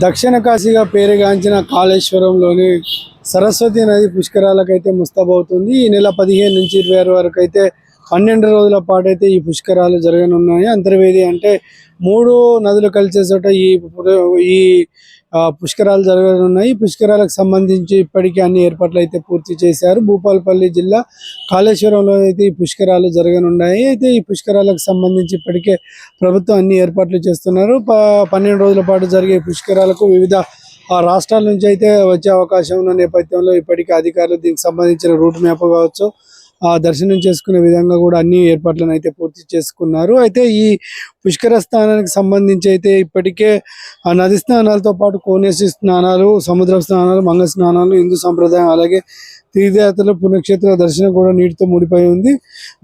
దక్షిణ కాశీగా పేరుగాంచిన కాళేశ్వరంలోని సరస్వతి నది పుష్కరాలకైతే ముస్తాబవుతుంది. ఈ నెల 15 నుంచి 26 వరకు అయితే 12 రోజుల పాటు అయితే ఈ పుష్కరాలు జరగనున్నాయి. అంతర్వేది అంటే 3 నదులు కలిసే చోట ఈ పుష్కరాలు జరగనున్నాయి. పుష్కరాలకు సంబంధించి ఇప్పటికే అన్ని ఏర్పాట్లు అయితే పూర్తి చేశారు. భూపాలపల్లి జిల్లా కాళేశ్వరంలో అయితే ఈ పుష్కరాలు జరగనున్నాయి. అయితే ఈ పుష్కరాలకు సంబంధించి ఇప్పటికే ప్రభుత్వం అన్ని ఏర్పాట్లు చేస్తున్నారు. 12 రోజుల పాటు జరిగే పుష్కరాలకు వివిధ రాష్ట్రాల నుంచి అయితే వచ్చే అవకాశం ఉన్న నేపథ్యంలో ఇప్పటికే అధికారులు దీనికి సంబంధించిన రూట్ మ్యాప్ కావచ్చు, దర్శనం చేసుకునే విధంగా కూడా అన్ని ఏర్పాట్లను అయితే పూర్తి చేసుకున్నారు. అయితే ఈ పుష్కర స్నానానికి సంబంధించి అయితే ఇప్పటికే నది స్నానాలతో పాటు కోనేసి స్నానాలు, సముద్ర స్నానాలు, మంగ స్నానాలు, హిందూ సంప్రదాయం, అలాగే తీర్థయాత్రలు, పుణ్యక్షేత్ర దర్శనం కూడా నీటితో ముడిపోయి ఉంది.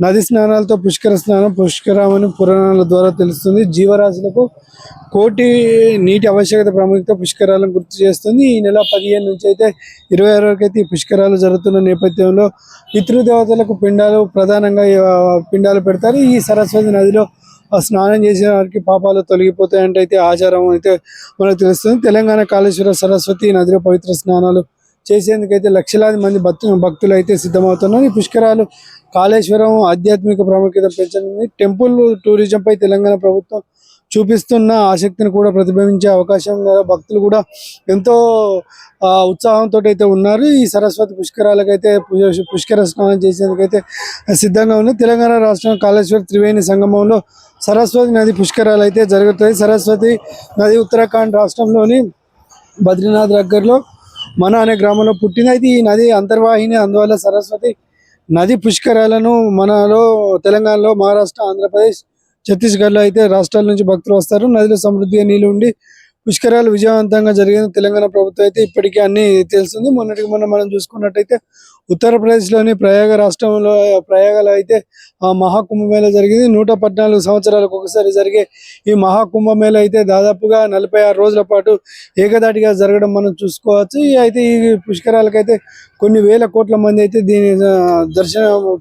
నది స్నానాలతో పుష్కర స్నానం పుష్కరమని పురాణాల ద్వారా తెలుస్తుంది. జీవరాశులకు కోటి నీటి ఆవశ్యకత ప్రాముఖ్యత పుష్కరాలను గుర్తు చేస్తుంది. ఈ నెల 15 నుంచి అయితే 26 వరకు అయితే ఈ పుష్కరాలు జరుగుతున్న నేపథ్యంలో పితృదేవతలకు ప్రధానంగా పిండాలు పెడతారు. ఈ సరస్వతి నదిలో స్నానం చేసిన వారికి పాపాలు తొలగిపోతాయంటే అయితే ఆచారం అయితే మనకు తెలుస్తుంది. తెలంగాణ కాళేశ్వర సరస్వతి నదిలో పవిత్ర స్నానాలు చేసేందుకైతే లక్షలాది మంది భక్తులు అయితే సిద్ధమవుతున్నారు. ఈ పుష్కరాలు కాళేశ్వరం ఆధ్యాత్మిక ప్రాముఖ్యత పెంచనుంది. టెంపుల్ టూరిజంపై తెలంగాణ ప్రభుత్వం చూపిస్తున్న ఆసక్తిని కూడా ప్రతిబింబించే అవకాశం భక్తులు కూడా ఎంతో ఉత్సాహంతో అయితే ఉన్నారు. ఈ సరస్వతి పుష్కరాలకైతే పుష్కర స్నానం చేసేందుకైతే సిద్ధంగా ఉంది. తెలంగాణ రాష్ట్రం కాళేశ్వర త్రివేణి సంగమంలో సరస్వతి నది పుష్కరాలు అయితే జరుగుతాయి. సరస్వతి నది ఉత్తరాఖండ్ రాష్ట్రంలోని బద్రీనాథ్ దగ్గరలో మన అనే గ్రామంలో పుట్టింది. అయితే ఈ నది అంతర్వాహిని, అందువల్ల సరస్వతి నది పుష్కరాలను మనలో తెలంగాణలో, మహారాష్ట్ర, ఆంధ్రప్రదేశ్, ఛత్తీస్గఢ్లో అయితే రాష్ట్రాల నుంచి భక్తులు వస్తారు. నదిలో సమృద్ధిగా నీళ్లు ఉండి పుష్కరాలు విజయవంతంగా జరిగిన తెలంగాణ ప్రభుత్వం అయితే ఇప్పటికీ అన్ని తెలుస్తుంది. మొన్న మనం చూసుకున్నట్టయితే ఉత్తరప్రదేశ్లోని ప్రయాగలో అయితే మహాకుంభమేళ జరిగింది. 114 సంవత్సరాలకు ఒకసారి జరిగే ఈ మహాకుంభమేళ అయితే దాదాపుగా 46 రోజుల పాటు ఏకదాటిగా జరగడం మనం చూసుకోవచ్చు. అయితే ఈ పుష్కరాలకైతే కొన్ని వేల కోట్ల మంది అయితే దీని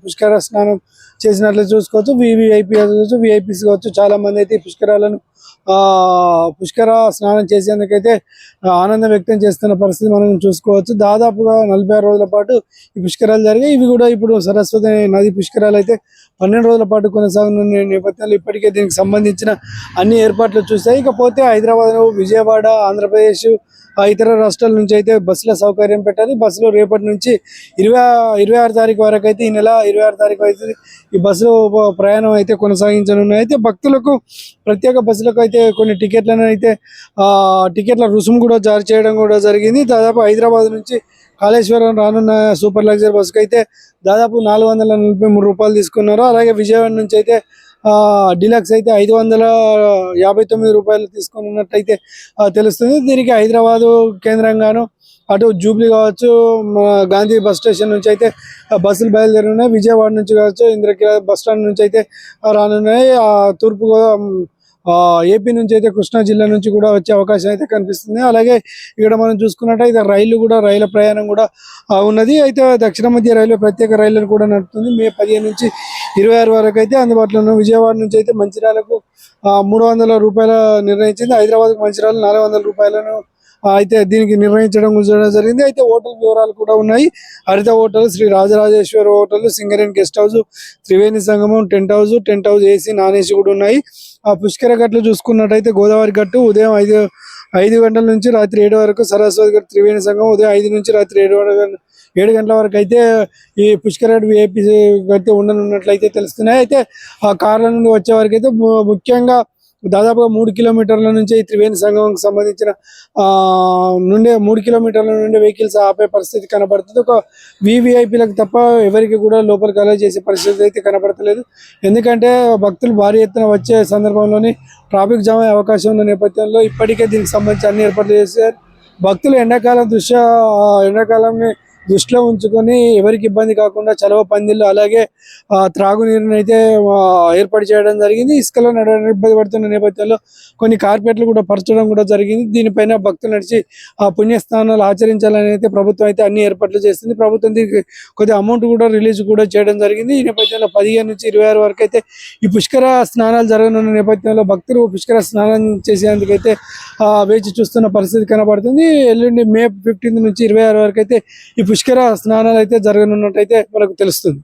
పుష్కర స్నానం చేసినట్లు చూసుకోవచ్చు. విఐపీస్ కావచ్చు, చాలా మంది అయితే పుష్కరాలను పుష్కర స్నానం చేసేందుకైతే ఆనందం వ్యక్తం చేస్తున్న పరిస్థితి మనం చూసుకోవచ్చు. దాదాపుగా 46 రోజుల పాటు ఈ పుష్కరాలు జరిగాయి. ఇవి కూడా ఇప్పుడు సరస్వతి నది పుష్కరాలు అయితే 12 రోజుల పాటు కొనసాగనున్న నేపథ్యంలో ఇప్పటికే దీనికి సంబంధించిన అన్ని ఏర్పాట్లు చూస్తాయి. ఇకపోతే హైదరాబాద్, విజయవాడ, ఆంధ్రప్రదేశ్, ఇతర రాష్ట్రాల నుంచి అయితే బస్సుల సౌకర్యం పెట్టాలి. బస్సులో రేపటి నుంచి 26 తారీఖు వరకు అయితే, ఈ నెల 26 తారీఖు అయితే ఈ బస్సులో ప్రయాణం అయితే కొనసాగించనున్నాయి. అయితే భక్తులకు ప్రత్యేక బస్సులకు అయితే కొన్ని టికెట్ల రుసుము కూడా జారీ చేయడం కూడా జరిగింది. దాదాపు హైదరాబాద్ నుంచి కాళేశ్వరం రానున్న సూపర్ లగ్జరీ బస్సుకు అయితే దాదాపు 443 రూపాయలు తీసుకున్నారు. అలాగే విజయవాడ నుంచి అయితే డీలక్స్ అయితే 559 రూపాయలు తీసుకున్నట్టయితే తెలుస్తుంది. దీనికి హైదరాబాదు కేంద్రంగాను, అటు జూబ్లీ కావచ్చు, గాంధీ బస్ స్టేషన్ నుంచి అయితే బస్సులు బయలుదేరున్నాయి. విజయవాడ నుంచి కావచ్చు, ఇంద్రకీల బస్ స్టాండ్ నుంచి అయితే రానున్నాయి. తూర్పు ఏపీ నుంచి అయితే కృష్ణా జిల్లా నుంచి కూడా వచ్చే అవకాశం అయితే కనిపిస్తుంది. అలాగే ఇక్కడ మనం చూసుకున్నట్టయితే రైలు ప్రయాణం కూడా ఉన్నది. అయితే దక్షిణ మధ్య రైల్వే ప్రత్యేక రైళ్లను కూడా నడుపుతుంది. మే 15 నుంచి 26 వరకు అయితే అందుబాటులో ఉన్న విజయవాడ నుంచి అయితే మంచిర్యాలకు 300 రూపాయలు నిర్ణయించింది. హైదరాబాద్కు మంచిర్యాల 400 రూపాయలను అయితే దీనికి నిర్ణయించడం జరిగింది. అయితే హోటల్ వివరాలు కూడా ఉన్నాయి. Haritha hotel, Sri Rajarajeshwara hotel, Singareni guest house, Triveni Sangamam tent house AC, non AC కూడా ఉన్నాయి. పుష్కర గట్లు చూసుకున్నట్టయితే గోదావరి గట్టు ఉదయం 5 గంటల నుంచి రాత్రి 7 వరకు, సరస్వతి గట్టు, త్రివేణి సంగమం ఉదయం 5 నుంచి రాత్రి 7 గంటల వరకు అయితే ఈ పుష్కర విఐపీ అయితే ఉండనున్నట్లయితే తెలుస్తున్నాయి. అయితే ఆ కార్ల నుండి వచ్చే వరకు అయితే ముఖ్యంగా దాదాపుగా 3 కిలోమీటర్ల నుంచి ఈ త్రివేణి సంగమంకి సంబంధించిన 3 కిలోమీటర్ల నుండి వెహికల్స్ ఆపే పరిస్థితి కనబడుతుంది. ఒక వివిఐపీలకు తప్ప ఎవరికి కూడా లోపలికి అలౌ చేసే పరిస్థితి అయితే కనబడతలేదు. ఎందుకంటే భక్తులు భారీ ఎత్తున వచ్చే సందర్భంలోని ట్రాఫిక్ జామ్ అయ్యే అవకాశం ఉన్న నేపథ్యంలో ఇప్పటికే దీనికి సంబంధించి అన్ని ఏర్పాట్లు చేశారు. భక్తులు ఎండాకాలం ఎండాకాలాన్ని దృష్టిలో ఉంచుకొని ఎవరికి ఇబ్బంది కాకుండా చలవ పందిళ్ళు అలాగే త్రాగునీరుని అయితే ఏర్పాటు చేయడం జరిగింది. ఇసుకలో నడవడానికి ఇబ్బంది పడుతున్న నేపథ్యంలో కొన్ని కార్పెట్లు కూడా పరచడం కూడా జరిగింది. దీనిపైన భక్తులు నడిచి ఆ పుణ్యస్థానాలు ఆచరించాలని అయితే ప్రభుత్వం అయితే అన్ని ఏర్పాట్లు చేస్తుంది. ప్రభుత్వం దీనికి కొద్దిగా అమౌంట్ కూడా రిలీజ్ కూడా చేయడం జరిగింది. ఈ నేపథ్యంలో 15 నుంచి 26 వరకు అయితే ఈ పుష్కర స్నానాలు జరగనున్న నేపథ్యంలో భక్తులు పుష్కర స్నానం చేసేందుకైతే వేచి చూస్తున్న పరిస్థితి కనబడుతుంది. ఎల్లుండి మే 15 నుంచి 26 వరకు అయితే ఈ పుష్కర స్నానాలు అయితే జరగనున్నట్టయితే మనకు తెలుస్తుంది.